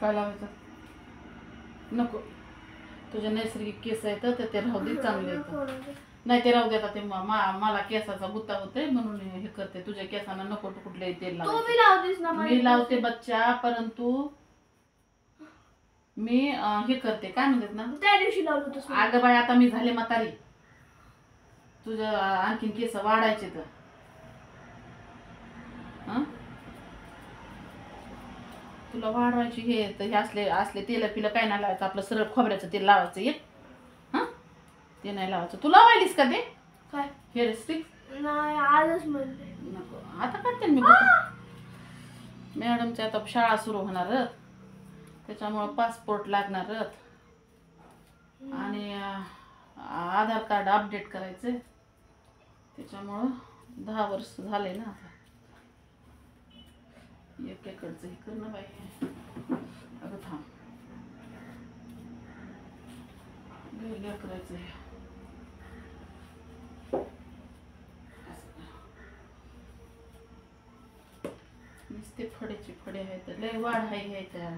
काय लावायचं नको. तुझे नैसर्गिक केस आहेत तर ते राहू दे, चांगले आहेत. नाही ते राहू देतात, ते मला केसाचा गुत्ता होते म्हणून हे करते. तुझ्या केसांना नको कुठले तेल लावायचे. मी लावते बच्चा, परंतु मी हे करते काय म्हणतात ना, त्या दिवशी लावलं होतं. अगं बाई आता मी झाले म्हातारी, तुझं आणखीन केस वाढायचे तर तुला वाढवायची हे तर हे असले असले तेल पिलं काय नाही लावायचं. आपलं सरळ खोबऱ्याचं तेल लावायचं एक. ते नाही लावायचं. तू लावायलीस का ते काय हेअर स्टिक? नाही, आजच म्हणते नको, आता करते मी. मॅडमच्या आता शाळा सुरू होणार, त्याच्यामुळं पासपोर्ट लागणार आणि आधार कार्ड अपडेट करायचं. त्याच्यामुळं 10 वर्ष झाले ना आता. एक एकरचं हे कर ना बाई. अगं थांब, गेल्या करायचं हे. नुसते फडेचे फडे आहेत, लय वाढ आहे ह्याच्या.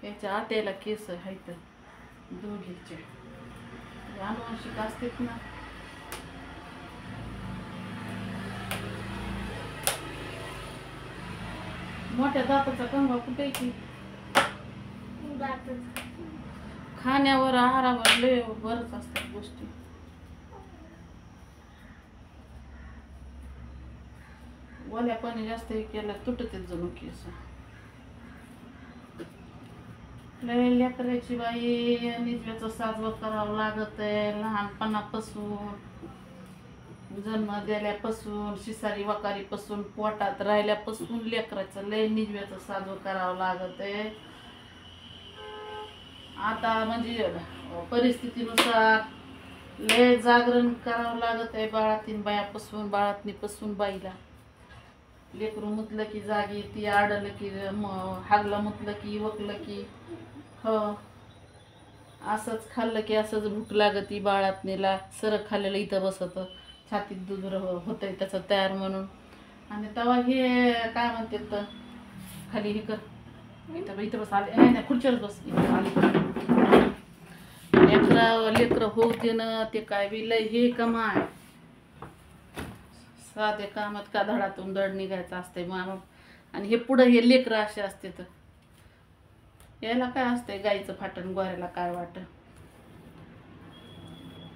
ह्याच्या आत्याला केस आहेत दोघीचे, अनुवांशिक असतात ना. मोठ्या दाताचा कंगवा कुठे आहे की? खाण्यावर आहारावर लय बरंच असतात गोष्टी. ओल्या पाणी जास्त हे केलं तुटतेच जणू केस. लय लेकराची बाई निजव्याचं साजवं करावं लागत आहे. लहानपणापासून, जन्म दिल्यापासून, शिसारी वकारीपासून, पोटात राहिल्यापासून लेकराचं लय निजव्याचं साजवं करावं लागत आहे. आता म्हणजे परिस्थितीनुसार लय जागरण करावं लागत आहे. बाळातीन बायापासून, बाळातनीपासून बाईला. लेकरू मुतलं की जागी, ती आडलं की हागलं, मुतलं की वकलं की हो, असंच खाल्लं की असंच भूक लागती बाळातनीला. सरक खाल्लेलं इथं बसत, छातीत दूध होतंय त्याचं तयार म्हणून. आणि तेव्हा हे काय म्हणते तर खाली हे कर, इथं इथं बस. आले नाही नाही, खुर्चीवर बस. इथं आली लेकरं होऊ देणं ते काय बी लय हे कमाय. साधे कामात का धडातून दड निघायचं असते मानव. आणि हे पुढं हे लेकरं असे असते तर याला काय असतंय, गाईचं फाटण गोऱ्याला काय वाट.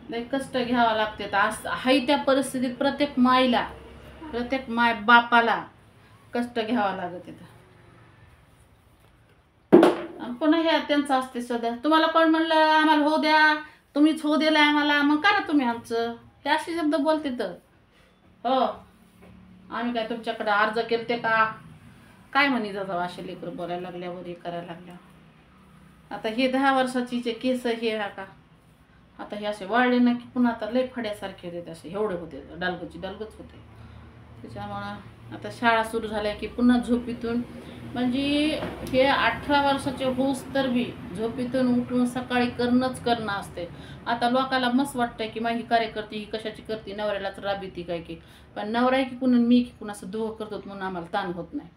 लय कष्ट घ्यावं लागते. हाय त्या परिस्थितीत प्रत्येक माईला, प्रत्येक माय बापाला कष्ट घ्यावं लागत तिथं. पुन्हा हे त्यांचं असते सध्या. तुम्हाला कोण म्हणलं आम्हाला होऊ द्या, तुम्हीच होऊ दिलं आम्हाला, मग करा तुम्ही आमचं. हे असे शब्द बोलते तर हो, आम्ही काय तुमच्याकडे अर्ज केलते का काय म्हणी जातो असे लेकरं बोलायला लागल्यावर, हे करायला लागल्यावर. आता हे 10 वर्षाची जे केस हे का आता हे असे वाळले ना की पुन्हा आता लय फड्यासारखे होते, असे एवढे होते, डालगच होते. त्याच्यामुळं आता शाळा सुरू झाल्या की पुन्हा झोपीतून म्हणजे हे 18 वर्षाचे होऊस तर बी झोपीतून उठून सकाळी करणं असते. आता लोकाला मस्त वाटतंय की माझी कार्यकर्ती ही कशाची करते, नवऱ्यालाच राबीती काय की. पण नवरा की कुणा मी की कुणा असं दोघं करतो म्हणून आम्हाला ताण होत नाही.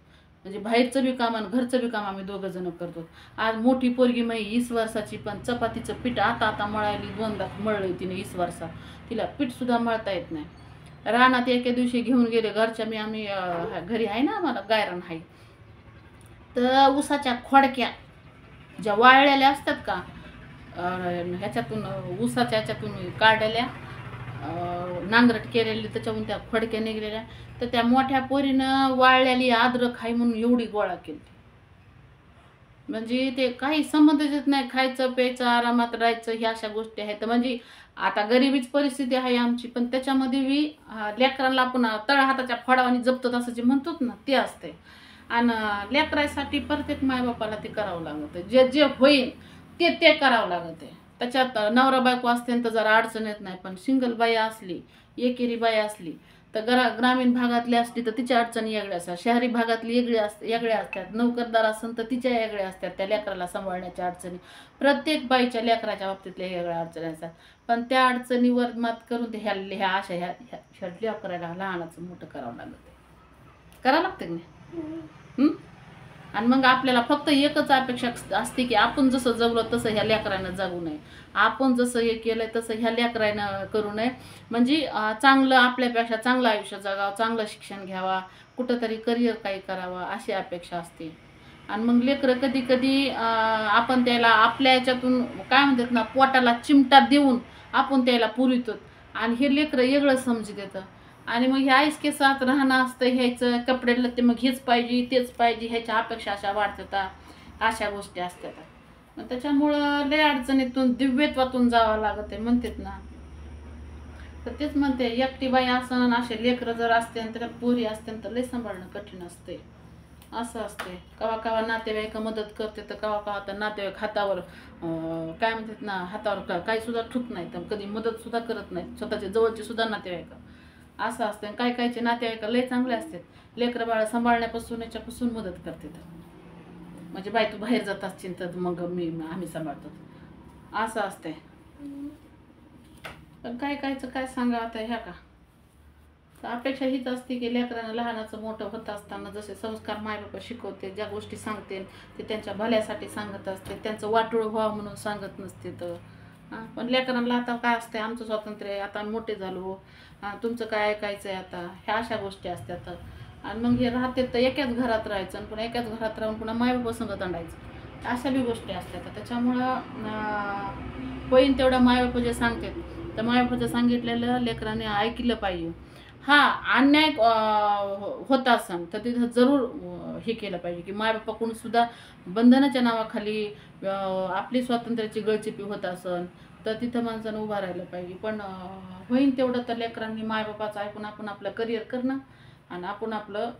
म्हणजे बाहेरचं बी काम आणि घरचं बी काम आम्ही दोघं जण करतो. आज मोठी पोरगी माझी 20 वर्षाची, पण चपातीचं पीठ आता मळायली, 2दा मळलं तिने 20 वर्षात. तिला पीठ सुद्धा मळता येत नाही. रानात एके दिवशी घेऊन गेले घरच्या, आम्ही घरी आहे ना आम्हाला गायरान आहे, तर ऊसाच्या खोडक्या ज्या वाळलेल्या असतात का ह्याच्यातून, ऊसाच्या ह्याच्यातून काढलेल्या, नांगरट केलेली, त्याच्यातून त्या खोडक्या निघलेल्या, तर त्या मोठ्या पोरीनं वाळलेली अद्रक खाई म्हणून एवढी गोळा केली. म्हणजे ते काही संबंधच नाही, खायचं प्यायचं आरामात राहायचं ह्या अशा गोष्टी आहेत. म्हणजे आता गरिबीच परिस्थिती आहे आमची, पण त्याच्यामध्ये बी लेकरांना आपण तळहाताच्या फोडावानी जपतो असं जे म्हणतो ना ते असते. आणि लेकरासाठी प्रत्येक मायबापाला ते करावं लागतं. जे जे होईल ते करावं लागतं. त्याच्यात नवरा बायको असते तर जरा अडचण येत नाही, पण सिंगल बाई असली, एकेरी बाई असली तर ग्रामीण भागातली असली तर तिच्या अडचणी वेगळ्या असतात, शहरी भागातली वेगळ्या असतात, नोकरदार असेल तर तिच्या वेगळ्या असतात, त्या लेकराला सांभाळण्याच्या अडचणी. प्रत्येक बाईच्या लेकराच्या बाबतीतल्या वेगळ्या अडचणी असतात. पण त्या अडचणीवर मात करून ते ह्या अशा ह्या करायला लहानाचं मोठं करावं लागतं. करावं लागतं की नाही? आणि मग आपल्याला फक्त एकच अपेक्षा असते की आपण जसं जगलो तसं ह्या लेकरानं जगू नये, आपण जसं हे केलंय तसं ह्या लेकरानं करू नये. म्हणजे चांगलं आपल्यापेक्षा चांगलं आयुष्य जगावं, चांगलं शिक्षण घ्यावा, कुठंतरी करिअर काही करावं अशी अपेक्षा असते. आणि मग लेकरं कधी कधी आपण त्याला आपल्या ह्याच्यातून काय म्हणतात ना पोटाला चिमटा देऊन आपण त्याला पुरवितो आणि हे लेकरं वेगळं समजत येतं. आणि मग हे आईस केसात राहणं असतं, ह्याचं कपडे लत्ते मग हेच पाहिजे तेच पाहिजे, ह्याच्या अपेक्षा अशा वाढतात, अशा गोष्टी असतात. मग त्याच्यामुळं लय अडचणीतून दिव्यत्वातून जावं लागत आहे म्हणतात ना. तर तेच म्हणते एकटी बाई असं असे लेकरं जर असते आणि त्याच्यात पोरी असते तर लय सांभाळणं कठीण असते. असं असते कवा कवा नातेवाईक मदत करते तर कवा कवा तर नातेवाईक हातावर काय म्हणतात ना हातावर काही सुद्धा ठुत नाही तर कधी मदत सुद्धा करत नाहीत, स्वतःचे जवळचे सुद्धा नातेवाईक. असं असतं. काही काहीचे नातेवाईक लय चांगले असतात, लेकरं बाळा सांभाळण्यापासून याच्यापासून मदत करतात. म्हणजे बाई तू बाहेर जात असतील तर मग आम्ही सांभाळतो, असं असते. पण काय कायचं काय सांगा आता ह्या का. तर अपेक्षा हीच असते की लेकरांना लहानाचं मोठं होत असताना जसे संस्कार मायबाप शिकवते, ज्या गोष्टी सांगते ते त्यांच्या भल्यासाठी सांगत असते, त्यांचं वाटोळं व्हावं म्हणून सांगत नसते. तर पण लेकरांना आता काय असते, आमचं स्वातंत्र्य आहे, आता मोठे झालो, तुमचं काय ऐकायचं आहे आता, ह्या अशा गोष्टी असतात. आणि मग हे राहते तर एकाच घरात राहायचं आणि पुन्हा एकाच घरात राहून पुन्हा मायबाप संगत अंडायचं, अशा बी गोष्टी असतात. त्याच्यामुळं होईन तेवढं मायबाप जे सांगतात तर मायबापाचं सांगितलेलं लेकरांनी ऐकलं पाहिजे. हा अन्याय होत असेल तर तिथं जरूर हे केलं पाहिजे की मायबापाकडून सुद्धा बंधनाच्या नावाखाली आपली स्वातंत्र्याची गळचेपी होत असेल तर तिथं माणसानं उभा राहिलं पाहिजे. पण होईन तेवढं तर लेकरांनी मायबापाचं ऐकून आपण आपलं करिअर करणं आणि आपण आपलं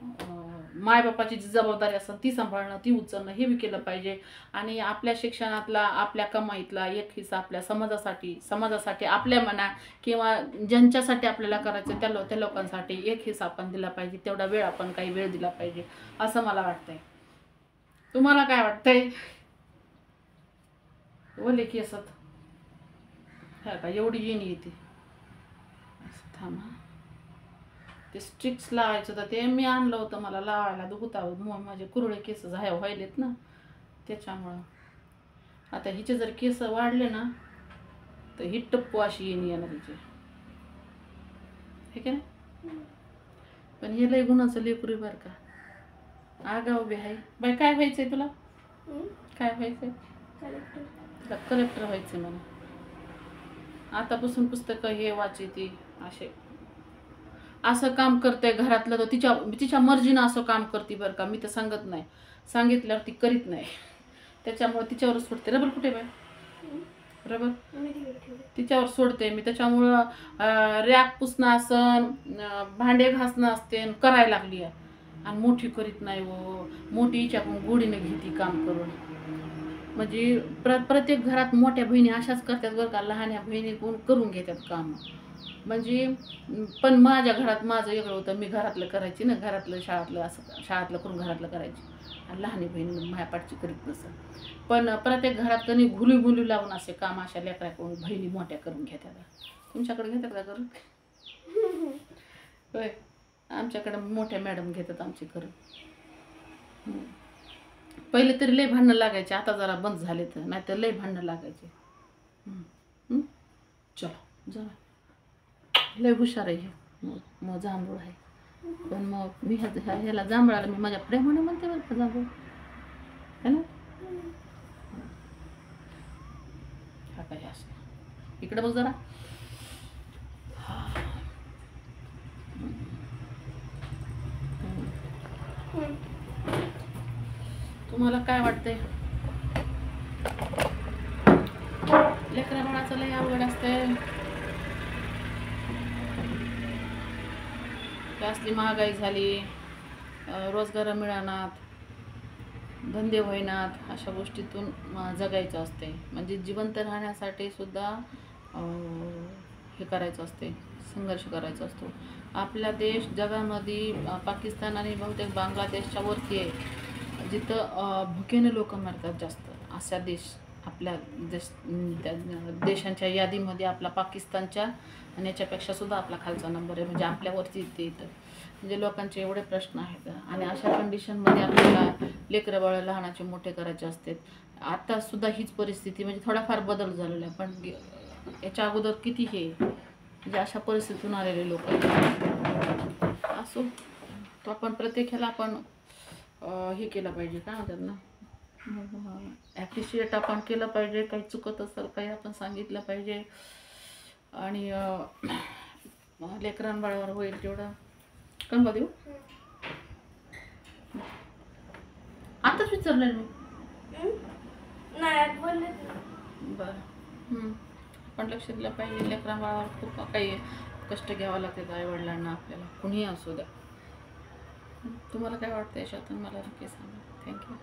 मायबापाची जी जबाबदारी असेल ती सांभाळणं, ती उचलणं हे बी केलं पाहिजे. आणि आपल्या शिक्षणातला, आपल्या कमाईतला एक हिस्सा आपल्या समाजासाठी आपल्या मना किंवा ज्यांच्यासाठी आपल्याला करायचं त्या लोकांसाठी एक हिस्सा आपण दिला पाहिजे. तेवढा वेळ आपण काही वेळ दिला पाहिजे असं मला वाटतंय. तुम्हाला काय वाटतंय? ओले केसत ह्या का एवढी येणी येते. असं थांबा, ते स्ट्रिक्स लावायचं तर ते मी आणलं होतं मला लावायला, दुखतावं माझे कुरळे केस व्हायलेत ना त्याच्यामुळं. आता हिचे जर केस वाढले ना तर ही टप्पू अशी येणी येणार तिचे, हे काय. पण हे लय गुणाचं लेकरू बरं का, आगाव बी आहे बाई. काय व्हायचंय तुला? काय व्हायचंय? तुला कलेक्टर व्हायचंय मला. आतापासून पुस्तकं हे वाचायची, असं काम करते घरातलं तर तिच्या मर्जीनं असं काम करते बरं का. मी तर सांगत नाही, सांगितल्यावर ती करीत नाही, त्याच्यामुळे तिच्यावरच सोडते. रबर कुठे बाय? रबर तिच्यावर सोडते मी. त्याच्यामुळं रॅक पुसणं असन, भांडे घासणं असते करायला लागली आहे. आणि मोठी करीत नाही व मोठी हिच्याकडून गोडीने घेते काम करून. म्हणजे प्रत्येक घरात मोठ्या बहिणी अशाच करतात बरं का, लहान्या बहिणी कोण करून घेतात काम. म्हणजे पण माझ्या घरात माझं वेगळं होतं, मी घरातलं करायची ना, घरातलं शाळातलं करून घरातलं करायची आणि लहानी बहिणी माझ्या पाठची करीत नसं. पण प्रत्येक घरात कधी घुली लावून असे काम अशा लेकराकडून बहिणी मोठ्या करून घेतात. तुमच्याकडे घेतात का करून? होय, आमच्याकडे मोठ्या मॅडम घेतात आमची करून. पहिले तरी लय भांडणं लागायचे, आता जरा बंद झाले तर, नाही तर लय भांडणं लागायचे. चलो जा, लय हुशार आहे मग जांभूळ आहे. पण मग मी ह्याला जांभळाला मी माझ्या प्रेमाने म्हणते बरं का जांभूळ है ना. हा काय असं इकडे बघ जरा. तुम्हाला काय वाटतंय? लेकरा बाळाचं लय अवघड असतंय. असली महागाई झाली, रोजगार मिळणार, धंदे होईनात, अशा गोष्टीतून जगायचं असते. म्हणजे जिवंत राहण्यासाठी सुद्धा हे करायचं असते, संघर्ष करायचा असतो. आपला देश जगामध्ये पाकिस्तान आणि बहुतेक बांगलादेशच्या वरती आहे, जिथं भुकेने लोक मरतात जास्त. असा देश आपल्या त्या देशांच्या यादीमध्ये आपला पाकिस्तानच्या आणि याच्यापेक्षा सुद्धा आपला खालचा नंबर आहे, म्हणजे आपल्यावरती ते येतं. म्हणजे लोकांचे एवढे प्रश्न आहेत आणि अशा कंडिशनमध्ये आपल्याला लेकरं बाळ लहानाचे मोठे करायचे असते. आता सुद्धा हीच परिस्थिती, म्हणजे थोडाफार बदल झालेला आहे, पण याच्या अगोदर किती हे म्हणजे अशा परिस्थितीतून आलेले लोक आहेत. असो, तो आपण प्रत्येक ह्याला आपण हे केलं पाहिजे, काय म्हणतात ना, ॲप्रिशिएट आपण केलं पाहिजे. काही चुकत असेल काही आपण सांगितलं पाहिजे आणि लेकरांबाळावर होईल तेवढं कण देऊ. आताच विचारलं मी. नाही आज बोलले बरं. आपण लक्ष दिलं पाहिजे. लेकरांबाळावर खूप काही कष्ट घ्यावं लागतात आईवडिलांना, आपल्याला कुणीही असू द्या. तुम्हाला काय वाटतं याच्यातून मला नक्की सांगा. थँक्यू.